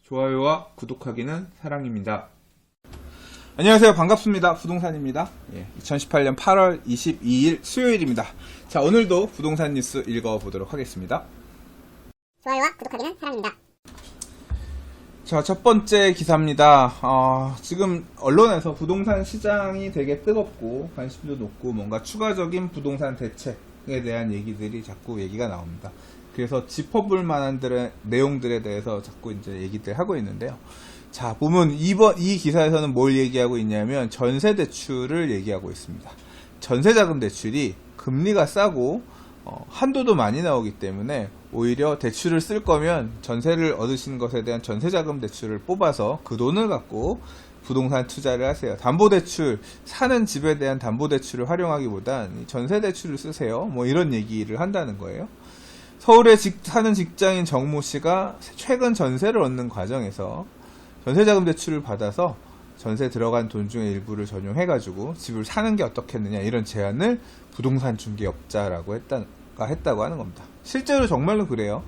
좋아요와 구독하기는 사랑입니다. 안녕하세요. 반갑습니다. 부동산입니다. 2018년 8월 22일 수요일입니다. 자, 오늘도 부동산 뉴스 읽어보도록 하겠습니다. 좋아요와 구독하기는 사랑입니다. 자, 첫 번째 기사입니다. 지금 언론에서 부동산 시장이 되게 뜨겁고 관심도 높고 뭔가 추가적인 부동산 대책에 대한 얘기들이 자꾸 얘기가 나옵니다. 그래서 짚어볼 만한 내용들에 대해서 자꾸 이제 얘기들 하고 있는데요. 자, 보면 이 기사에서는 뭘 얘기하고 있냐면 전세 대출을 얘기하고 있습니다. 전세자금 대출이 금리가 싸고 한도도 많이 나오기 때문에 오히려 대출을 쓸 거면 전세를 얻으신 것에 대한 전세자금 대출을 뽑아서 그 돈을 갖고 부동산 투자를 하세요. 담보대출, 사는 집에 대한 담보대출을 활용하기보단 전세대출을 쓰세요. 뭐 이런 얘기를 한다는 거예요. 서울에 사는 직장인 정모 씨가 최근 전세를 얻는 과정에서 전세자금 대출을 받아서 전세 들어간 돈 중에 일부를 전용해가지고 집을 사는 게 어떻겠느냐 이런 제안을 부동산 중개업자라고 했다고 하는 겁니다. 실제로 정말로 그래요.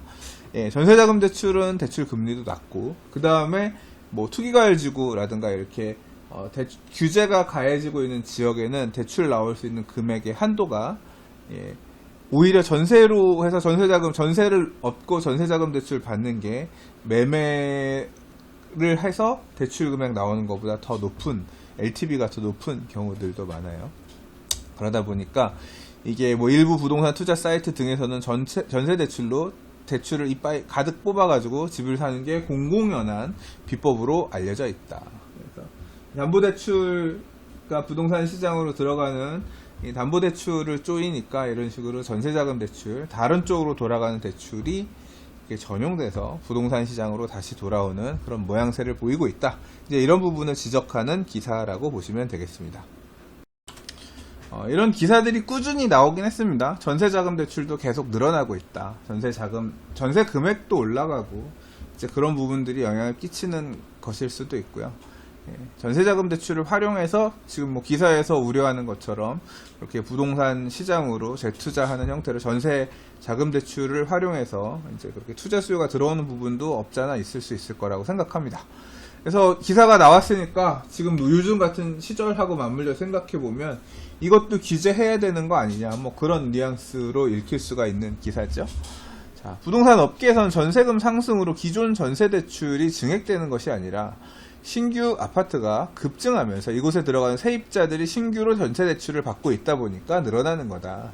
전세자금 대출은 대출 금리도 낮고 그 다음에 뭐 투기과열지구라든가 이렇게 규제가 가해지고 있는 지역에는 대출 나올 수 있는 금액의 한도가 오히려 전세로 해서 전세를 얻고 전세자금 대출 받는 게 매매를 해서 대출 금액 나오는 것보다 더 높은 LTV가 더 높은 경우들도 많아요. 그러다 보니까 이게 뭐 일부 부동산 투자 사이트 등에서는 전세 대출로 대출을 이빨 가득 뽑아가지고 집을 사는 게 공공연한 비법으로 알려져 있다. 그래서 담보대출과 부동산 시장으로 들어가는 이 담보대출을 쪼이니까 이런 식으로 전세자금 대출, 다른 쪽으로 돌아가는 대출이 전용돼서 부동산 시장으로 다시 돌아오는 그런 모양새를 보이고 있다. 이제 이런 부분을 지적하는 기사라고 보시면 되겠습니다. 이런 기사들이 꾸준히 나오긴 했습니다. 전세자금 대출도 계속 늘어나고 있다. 전세 금액도 올라가고 이제 그런 부분들이 영향을 끼치는 것일 수도 있고요. 전세자금 대출을 활용해서 지금 뭐 기사에서 우려하는 것처럼 이렇게 부동산 시장으로 재투자하는 형태로 전세자금 대출을 활용해서 이제 그렇게 투자 수요가 들어오는 부분도 없잖아 있을 수 있을 거라고 생각합니다. 그래서 기사가 나왔으니까 지금 요즘 같은 시절하고 맞물려 생각해 보면 이것도 규제해야 되는 거 아니냐 뭐 그런 뉘앙스로 읽힐 수가 있는 기사죠. 자, 부동산 업계에서는 전세금 상승으로 기존 전세 대출이 증액되는 것이 아니라 신규 아파트가 급증하면서 이곳에 들어가는 세입자들이 신규로 전세 대출을 받고 있다 보니까 늘어나는 거다.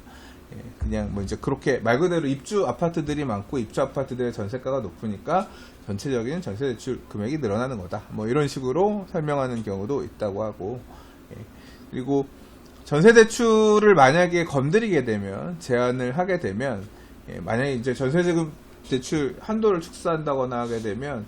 그냥 뭐 이제 그렇게 말 그대로 입주 아파트들이 많고 입주 아파트들의 전세가가 높으니까 전체적인 전세 대출 금액이 늘어나는 거다. 뭐 이런 식으로 설명하는 경우도 있다고 하고, 그리고 전세 대출을 만약에 건드리게 되면 제한을 하게 되면 만약에 이제 전세자금 대출 한도를 축소한다거나 하게 되면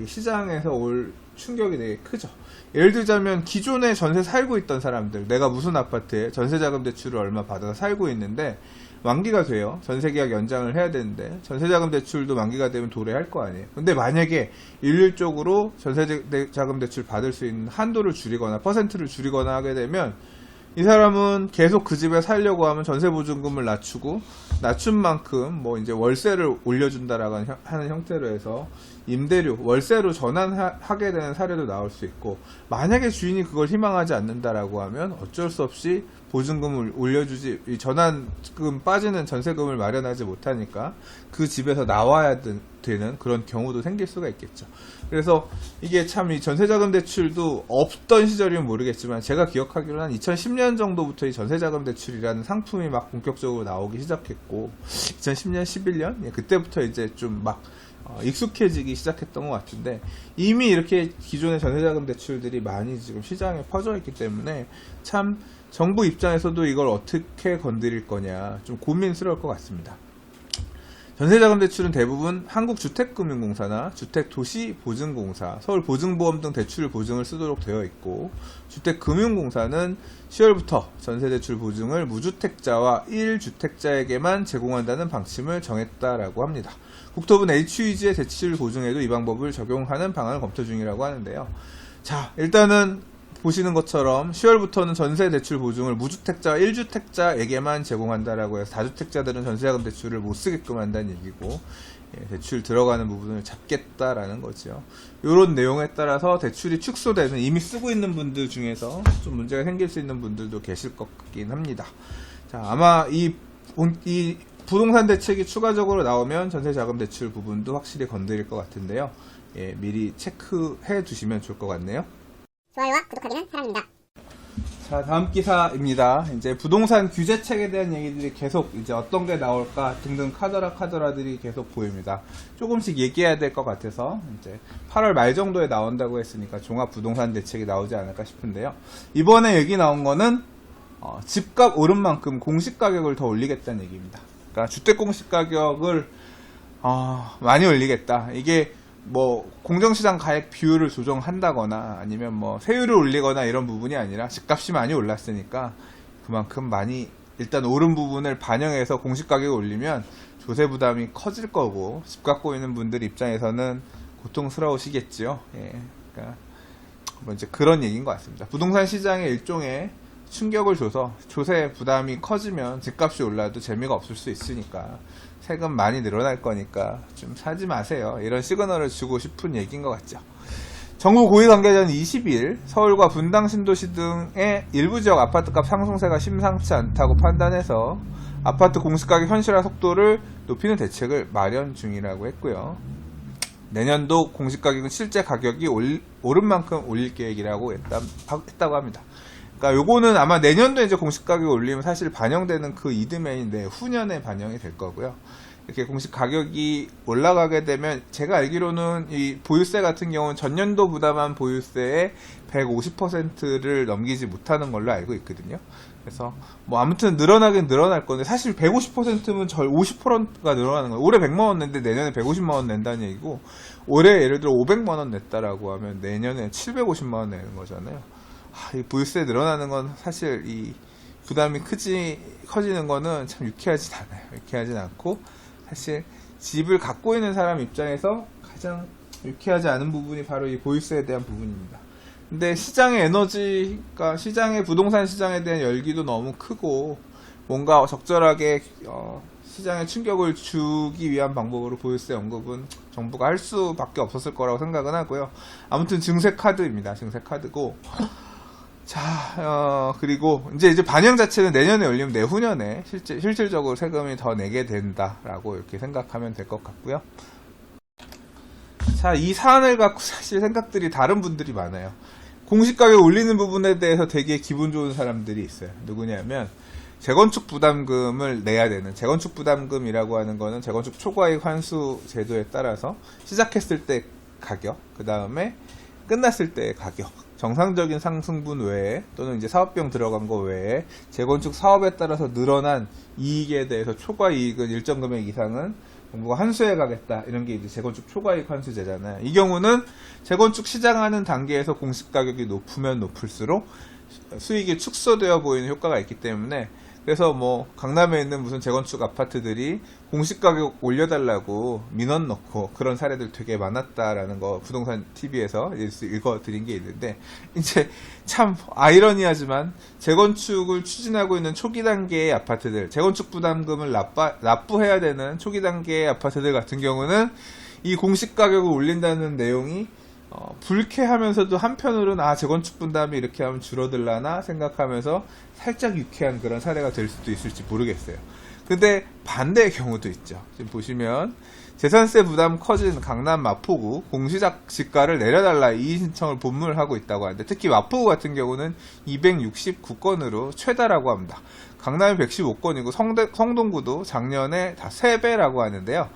시장에서 올 충격이 되게 크죠. 예를 들자면 기존에 전세 살고 있던 사람들, 내가 무슨 아파트에 전세자금 대출을 얼마 받아서 살고 있는데 만기가 돼요. 전세계약 연장을 해야 되는데 전세자금 대출도 만기가 되면 도래할 거 아니에요. 근데 만약에 일률적으로 전세자금 대출 받을 수 있는 한도를 줄이거나 퍼센트를 줄이거나 하게 되면 이 사람은 계속 그 집에 살려고 하면 전세보증금을 낮춘 만큼 뭐 이제 월세를 올려준다라고 하는 형태로 해서 임대료, 월세로 전환하게 되는 사례도 나올 수 있고, 만약에 주인이 그걸 희망하지 않는다라고 하면 어쩔 수 없이 보증금을 올려주지, 이 전환금 빠지는 전세금을 마련하지 못하니까 그 집에서 나와야 되는 그런 경우도 생길 수가 있겠죠. 그래서 이게 참 이 전세자금 대출도 없던 시절이면 모르겠지만 제가 기억하기로는 한 2010년 정도부터 이 전세자금 대출이라는 상품이 막 본격적으로 나오기 시작했고 2010년, 11년 그때부터 이제 좀 막 익숙해지기 시작했던 것 같은데, 이미 이렇게 기존의 전세자금 대출들이 많이 지금 시장에 퍼져 있기 때문에 참 정부 입장에서도 이걸 어떻게 건드릴 거냐 좀 고민스러울 것 같습니다. 전세자금 대출은 대부분 한국주택금융공사나 주택도시보증공사, 서울보증보험 등 대출 보증을 쓰도록 되어 있고, 주택금융공사는 10월부터 전세대출 보증을 무주택자와 1주택자에게만 제공한다는 방침을 정했다라고 합니다. 국토부는 HUG의 대출 보증에도 이 방법을 적용하는 방안을 검토 중이라고 하는데요. 자, 일단은 보시는 것처럼 10월부터는 전세 대출 보증을 무주택자와 1주택자에게만 제공한다라고 해서 다주택자들은 전세자금 대출을 못 쓰게끔 한다는 얘기고, 대출 들어가는 부분을 잡겠다라는 거죠. 이런 내용에 따라서 대출이 축소되는, 이미 쓰고 있는 분들 중에서 좀 문제가 생길 수 있는 분들도 계실 것 같긴 합니다. 자, 아마 이 부동산 대책이 추가적으로 나오면 전세자금 대출 부분도 확실히 건드릴 것 같은데요. 미리 체크해 두시면 좋을 것 같네요. 좋아요와 구독하기는 사랑입니다. 자, 다음 기사입니다. 이제 부동산 규제책에 대한 얘기들이 계속 이제 어떤 게 나올까 등등 카더라들이 계속 보입니다. 조금씩 얘기해야 될 것 같아서 이제 8월 말 정도에 나온다고 했으니까 종합 부동산 대책이 나오지 않을까 싶은데요. 이번에 얘기 나온 거는 집값 오른 만큼 공시가격을 더 올리겠다는 얘기입니다. 그러니까 주택 공시가격을 많이 올리겠다. 이게 뭐 공정시장 가액 비율을 조정한다거나 아니면 뭐 세율을 올리거나 이런 부분이 아니라 집값이 많이 올랐으니까 그만큼 많이 일단 오른 부분을 반영해서 공시가격을 올리면 조세 부담이 커질 거고 집 갖고 있는 분들 입장에서는 고통스러우시겠죠. 그러니까 뭐 이제 그런 얘기인 것 같습니다. 부동산 시장에 일종의 충격을 줘서 조세 부담이 커지면 집값이 올라도 재미가 없을 수 있으니까 세금 많이 늘어날 거니까 좀 사지 마세요. 이런 시그널을 주고 싶은 얘기인 것 같죠. 정부 고위 관계자는 20일 서울과 분당 신도시 등의 일부 지역 아파트값 상승세가 심상치 않다고 판단해서 아파트 공시가격 현실화 속도를 높이는 대책을 마련 중이라고 했고요. 내년도 공시가격은 실제 가격이 오른 만큼 올릴 계획이라고 했다고 합니다. 그러니까 요거는 아마 내년도에 이제 공시가격이 올리면 사실 반영되는 그 이듬해인 내후년에 반영이 될 거고요. 이렇게 공시 가격이 올라가게 되면 제가 알기로는 이 보유세 같은 경우는 전년도 부담한 보유세의 150%를 넘기지 못하는 걸로 알고 있거든요. 그래서 뭐 아무튼 늘어나긴 늘어날 건데 사실 150%면 절 50%가 늘어나는 거예요. 올해 100만 원 냈는데 내년에 150만 원 낸다는 얘기고 올해 예를 들어 500만 원 냈다라고 하면 내년에 750만 원 내는 거잖아요. 이 보유세 늘어나는 건 사실 이 부담이 커지는 거는 참 유쾌하진 않아요. 유쾌하진 않고 사실 집을 갖고 있는 사람 입장에서 가장 유쾌하지 않은 부분이 바로 이 보유세에 대한 부분입니다. 근데 시장의 에너지가 시장의 부동산 시장에 대한 열기도 너무 크고 뭔가 적절하게 시장에 충격을 주기 위한 방법으로 보유세 언급은 정부가 할 수밖에 없었을 거라고 생각은 하고요. 아무튼 증세 카드입니다. 증세 카드고 자, 그리고 이제 반영 자체는 내년에 열리면 내후년에 실질적으로 세금이 더 내게 된다라고 이렇게 생각하면 될 것 같고요. 자, 이 사안을 갖고 사실 생각들이 다른 분들이 많아요. 공시가격 올리는 부분에 대해서 되게 기분 좋은 사람들이 있어요. 누구냐면 재건축 부담금을 내야 되는, 재건축 부담금이라고 하는 거는 재건축 초과이익 환수 제도에 따라서 시작했을 때 가격, 그 다음에 끝났을 때의 가격, 정상적인 상승분 외에 또는 이제 사업비용 들어간 거 외에 재건축 사업에 따라서 늘어난 이익에 대해서 초과 이익은 일정 금액 이상은 정부가 환수해 가겠다, 이런 게 이제 재건축 초과이익 환수제잖아요. 이 경우는 재건축 시작하는 단계에서 공시가격이 높으면 높을수록 수익이 축소되어 보이는 효과가 있기 때문에, 그래서 뭐 강남에 있는 무슨 재건축 아파트들이 공시가격 올려달라고 민원 넣고 그런 사례들 되게 많았다라는 거 부동산 TV에서 읽어드린 게 있는데, 이제 참 아이러니하지만 재건축을 추진하고 있는 초기 단계의 아파트들, 재건축 부담금을 납부해야 되는 초기 단계의 아파트들 같은 경우는 이 공시가격을 올린다는 내용이 불쾌하면서도 한편으로는 재건축 분담이 이렇게 하면 줄어들라나 생각하면서 살짝 유쾌한 그런 사례가 될 수도 있을지 모르겠어요. 근데 반대의 경우도 있죠. 지금 보시면 재산세 부담 커진 강남 마포구 공시지가를 내려달라 이의 신청을 본문을 하고 있다고 하는데, 특히 마포구 같은 경우는 269건으로 최다라고 합니다. 강남이 115건이고 성동구도 작년에 다 3배라고 하는데요.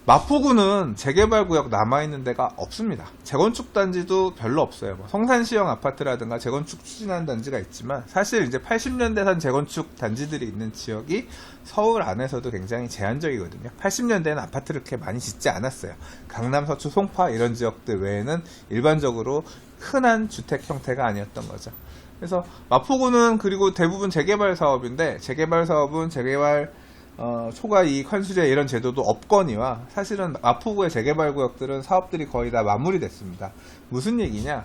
마포구는 재개발구역 남아있는 데가 없습니다. 재건축 단지도 별로 없어요. 뭐 성산시형 아파트라든가 재건축 추진하는 단지가 있지만 사실 이제 80년대 산 재건축 단지들이 있는 지역이 서울 안에서도 굉장히 제한적이거든요. 80년대에는 아파트를 그렇게 많이 짓지 않았어요. 강남, 서초, 송파 이런 지역들 외에는 일반적으로 흔한 주택 형태가 아니었던 거죠. 그래서 마포구는 그리고 대부분 재개발 사업인데, 재개발 사업은 재개발 초과 이익 환수제 이런 제도도 없거니와 사실은 마포구의 재개발 구역들은 사업들이 거의 다 마무리됐습니다. 무슨 얘기냐?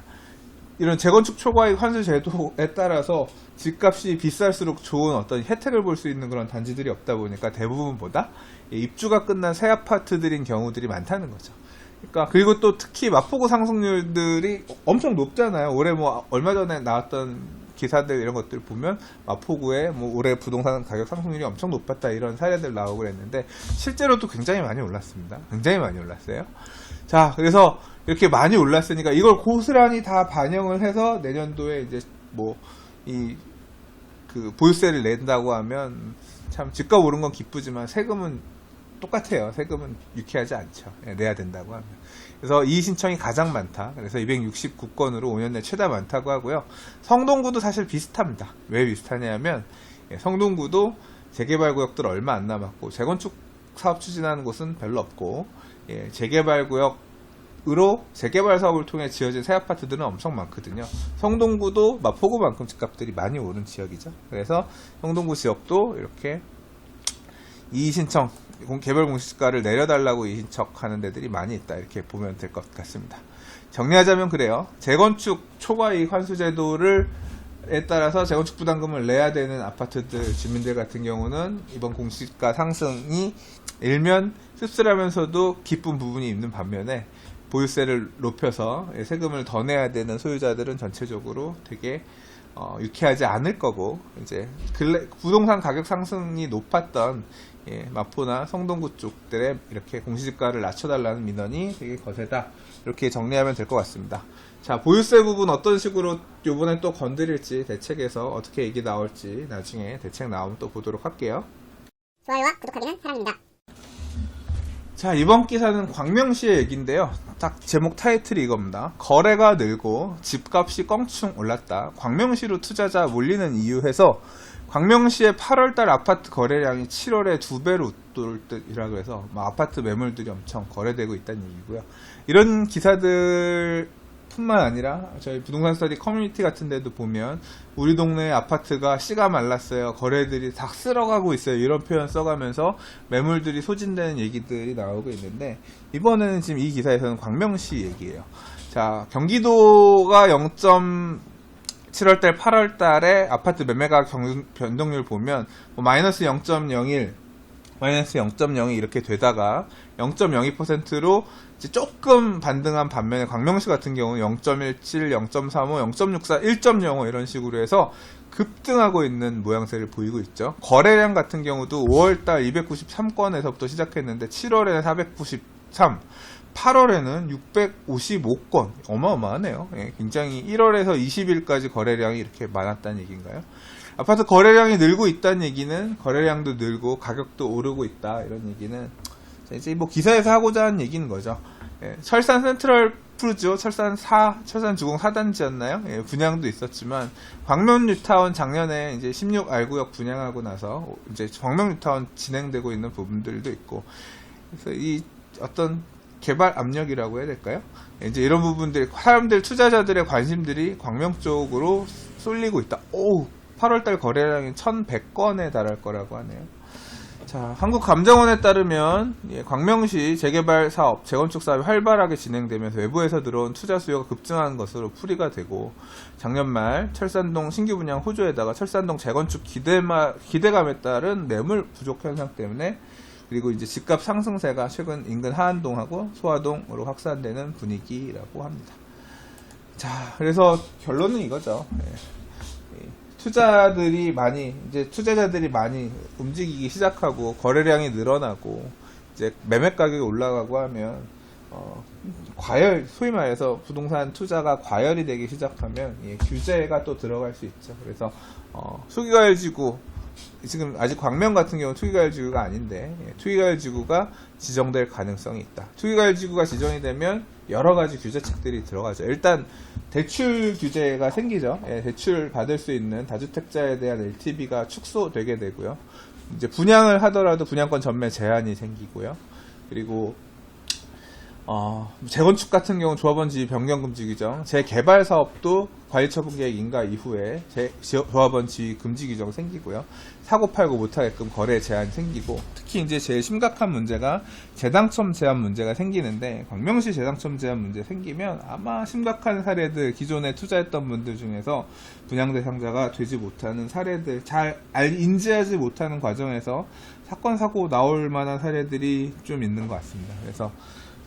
이런 재건축 초과이익 환수 제도에 따라서 집값이 비쌀수록 좋은 어떤 혜택을 볼 수 있는 그런 단지들이 없다 보니까 대부분보다 입주가 끝난 새 아파트들인 경우들이 많다는 거죠. 그러니까 그리고 또 특히 마포구 상승률들이 엄청 높잖아요. 올해 뭐 얼마 전에 나왔던 기사들 이런 것들 보면 마포구에 뭐 올해 부동산 가격 상승률이 엄청 높았다 이런 사례들 나오고 그랬는데 실제로도 굉장히 많이 올랐습니다. 굉장히 많이 올랐어요. 자, 그래서 이렇게 많이 올랐으니까 이걸 고스란히 다 반영을 해서 내년도에 이제 뭐 그 보유세를 낸다고 하면 참 집값 오른 건 기쁘지만 세금은 똑같아요. 세금은 유쾌하지 않죠. 내야 된다고 하면. 그래서 이의 신청이 가장 많다. 그래서 269건으로 5년 내 최다 많다고 하고요. 성동구도 사실 비슷합니다. 왜 비슷하냐면 성동구도 재개발구역들 얼마 안 남았고 재건축 사업 추진하는 곳은 별로 없고 재개발구역으로 재개발 사업을 통해 지어진 새 아파트들은 엄청 많거든요. 성동구도 마포구만큼 집값들이 많이 오른 지역이죠. 그래서 성동구 지역도 이렇게 이의 신청 개별 공시가를 내려달라고 이의 신청하는 데들이 많이 있다 이렇게 보면 될 것 같습니다. 정리하자면 그래요. 재건축 초과이익 환수제도에 따라서 재건축 부담금을 내야 되는 아파트들 주민들 같은 경우는 이번 공시가 상승이 일면 씁쓸하면서도 기쁜 부분이 있는 반면에 보유세를 높여서 세금을 더 내야 되는 소유자들은 전체적으로 되게 유쾌하지 않을 거고 이제 부동산 가격 상승이 높았던 마포나 성동구 쪽들의 이렇게 공시지가를 낮춰달라는 민원이 되게 거세다 이렇게 정리하면 될 것 같습니다. 자, 보유세 부분 어떤 식으로 이번에 또 건드릴지 대책에서 어떻게 얘기 나올지 나중에 대책 나오면 또 보도록 할게요. 좋아요와 구독하기는 사랑입니다. 자, 이번 기사는 광명시의 얘기인데요. 딱 제목 타이틀이 이겁니다. 거래가 늘고 집값이 껑충 올랐다. 광명시로 투자자 몰리는 이유 해서 광명시의 8월달 아파트 거래량이 7월에 2배로 웃돌 듯이라고 해서 아파트 매물들이 엄청 거래되고 있다는 얘기고요. 이런 기사들 뿐만 아니라 저희 부동산 스터디 커뮤니티 같은 데도 보면 우리 동네 아파트가 씨가 말랐어요. 거래들이 다 쓸어가고 있어요. 이런 표현 써가면서 매물들이 소진되는 얘기들이 나오고 있는데 이번에는 지금 이 기사에서는 광명시 얘기예요. 자, 경기도가 7월달, 8월달에 아파트 매매가격 변동률 보면 마이너스 0.01, 마이너스 0.02 이렇게 되다가 0.02%로 조금 반등한 반면에 광명시 같은 경우는 0.17, 0.35, 0.64, 1.05 이런 식으로 해서 급등하고 있는 모양새를 보이고 있죠. 거래량 같은 경우도 5월달 293건에서부터 시작했는데 7월에는 493, 8월에는 655건 어마어마하네요. 굉장히 1월에서 20일까지 거래량이 이렇게 많았다는 얘기인가요? 아파트 거래량이 늘고 있다는 얘기는 거래량도 늘고 가격도 오르고 있다 이런 얘기는 이제 뭐 기사에서 하고자 하는 얘기인 거죠. 철산 센트럴 푸르지오 철산 주공 4단지였나요? 분양도 있었지만 광명 뉴타운 작년에 이제 16R구역 분양하고 나서 이제 광명 뉴타운 진행되고 있는 부분들도 있고 그래서 이 어떤 개발 압력이라고 해야 될까요? 이제 이런 부분들 사람들 투자자들의 관심들이 광명 쪽으로 쏠리고 있다. 오, 8월달 거래량이 1,100건에 달할 거라고 하네요. 자, 한국감정원에 따르면 광명시 재개발 사업, 재건축 사업이 활발하게 진행되면서 외부에서 들어온 투자 수요가 급증한 것으로 풀이가 되고 작년 말 철산동 신규 분양 호조에다가 철산동 재건축 기대감에 따른 매물 부족 현상 때문에 그리고 이제 집값 상승세가 최근 인근 하안동하고 소화동으로 확산되는 분위기라고 합니다. 자, 그래서 결론은 이거죠. 투자자들이 많이 움직이기 시작하고 거래량이 늘어나고 이제 매매 가격이 올라가고 하면 과열, 소위 말해서 부동산 투자가 과열이 되기 시작하면 규제가 또 들어갈 수 있죠. 그래서 투기과열지구 지금 아직 광명 같은 경우는 투기과열지구가 아닌데 투기과열지구가 지정될 가능성이 있다. 투기과열지구가 지정이 되면 여러가지 규제책들이 들어가죠. 일단 대출 규제가 생기죠. 대출 받을 수 있는 다주택자에 대한 LTV가 축소되게 되고요. 이제 분양을 하더라도 분양권 전매 제한이 생기고요. 그리고 재건축 같은 경우는 조합원 지위 변경 금지 규정, 재개발 사업도 관리처분 계획 인가 이후에 조합원 지위 금지 규정 생기고요. 사고 팔고 못하게끔 거래 제한 생기고, 특히 이제 제일 심각한 문제가 재당첨 제한 문제가 생기는데, 광명시 재당첨 제한 문제 생기면 아마 심각한 사례들, 기존에 투자했던 분들 중에서 분양 대상자가 되지 못하는 사례들, 잘 인지하지 못하는 과정에서 사건 사고 나올 만한 사례들이 좀 있는 것 같습니다. 그래서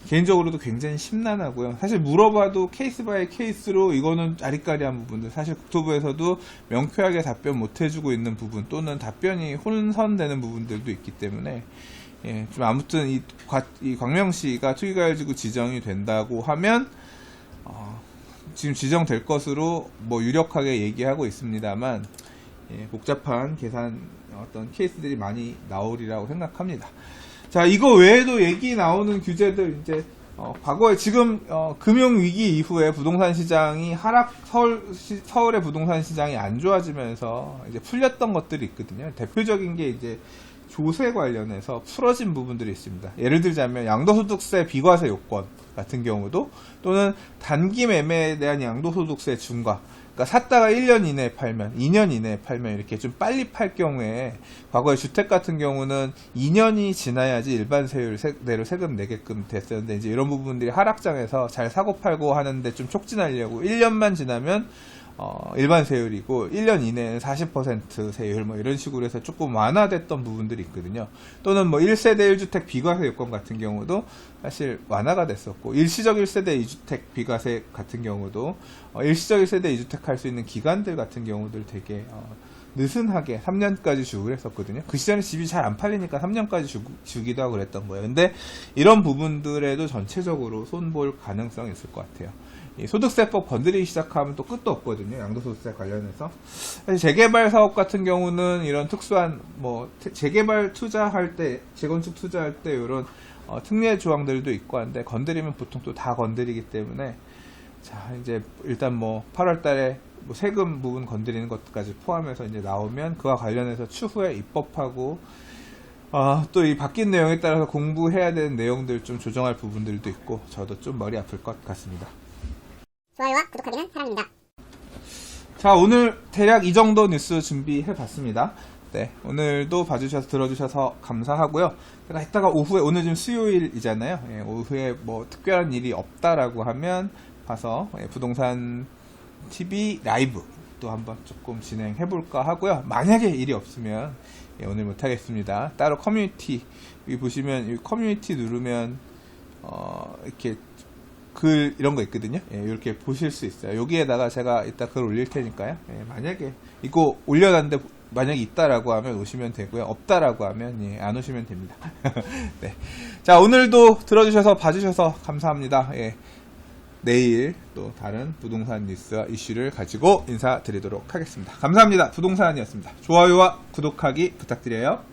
개인적으로도 굉장히 심란하고요. 사실 물어봐도 케이스 바이 케이스로 이거는 아리까리한 부분들, 사실 국토부에서도 명쾌하게 답변 못 해주고 있는 부분, 또는 답변이 혼선되는 부분들도 있기 때문에, 좀 아무튼 이 광명시가 투기과열지구 지정이 된다고 하면 지금 지정될 것으로 뭐 유력하게 얘기하고 있습니다만, 복잡한 계산 어떤 케이스들이 많이 나오리라고 생각합니다. 자, 이거 외에도 얘기 나오는 규제들, 이제, 과거에 지금, 금융위기 이후에 부동산 시장이 서울의 부동산 시장이 안 좋아지면서 이제 풀렸던 것들이 있거든요. 대표적인 게 이제 조세 관련해서 풀어진 부분들이 있습니다. 예를 들자면 양도소득세 비과세 요건 같은 경우도, 또는 단기 매매에 대한 양도소득세 중과, 그러니까 샀다가 1년 이내에 팔면, 2년 이내에 팔면 이렇게 좀 빨리 팔 경우에, 과거에 주택 같은 경우는 2년이 지나야지 일반 세율대로 세금 내게끔 됐었는데, 이제 이런 부분들이 하락장에서 잘 사고 팔고 하는데 좀 촉진하려고 1년만 지나면 일반 세율이고 1년 이내에는 40% 세율 뭐 이런 식으로 해서 조금 완화됐던 부분들이 있거든요. 또는 뭐 1세대 1주택 비과세 요건 같은 경우도 사실 완화가 됐었고, 일시적 1세대 2주택 비과세 같은 경우도 일시적 1세대 2주택 할 수 있는 기간들 같은 경우들 되게 느슨하게 3년까지 주고 했었거든요. 그 시절에 집이 잘 안 팔리니까 3년까지 주기도 하고 그랬던 거예요. 근데 이런 부분들에도 전체적으로 손볼 가능성이 있을 것 같아요. 이 소득세법 건드리기 시작하면 또 끝도 없거든요. 양도소득세 관련해서. 사실 재개발 사업 같은 경우는 이런 특수한 뭐 재개발 투자할 때, 재건축 투자할 때 이런 특례 조항들도 있고 한데, 건드리면 보통 또 다 건드리기 때문에, 자, 이제 일단 뭐 8월 달에 뭐 세금 부분 건드리는 것까지 포함해서 이제 나오면 그와 관련해서 추후에 입법하고, 또 이 바뀐 내용에 따라서 공부해야 되는 내용들 좀 조정할 부분들도 있고, 저도 좀 머리 아플 것 같습니다. 좋아요와 구독하기는 사랑입니다. 자, 오늘 대략 이 정도 뉴스 준비해 봤습니다. 네, 오늘도 봐주셔서 들어주셔서 감사하고요. 제가 이따가 오후에, 오늘 지금 수요일이잖아요. 오후에 뭐 특별한 일이 없다라고 하면 가서 부동산 TV 라이브 또 한번 조금 진행해 볼까 하고요. 만약에 일이 없으면 오늘 못하겠습니다. 따로 커뮤니티, 여기 보시면 여기 커뮤니티 누르면 이렇게 글 이런 거 있거든요. 이렇게 보실 수 있어요. 여기에다가 제가 이따 글 올릴 테니까요. 만약에 이거 올려놨는데 만약에 있다라고 하면 오시면 되고요. 없다라고 하면 안 오시면 됩니다. 네. 자, 오늘도 들어주셔서 봐주셔서 감사합니다. 내일 또 다른 부동산 뉴스와 이슈를 가지고 인사드리도록 하겠습니다. 감사합니다. 부동산이었습니다. 좋아요와 구독하기 부탁드려요.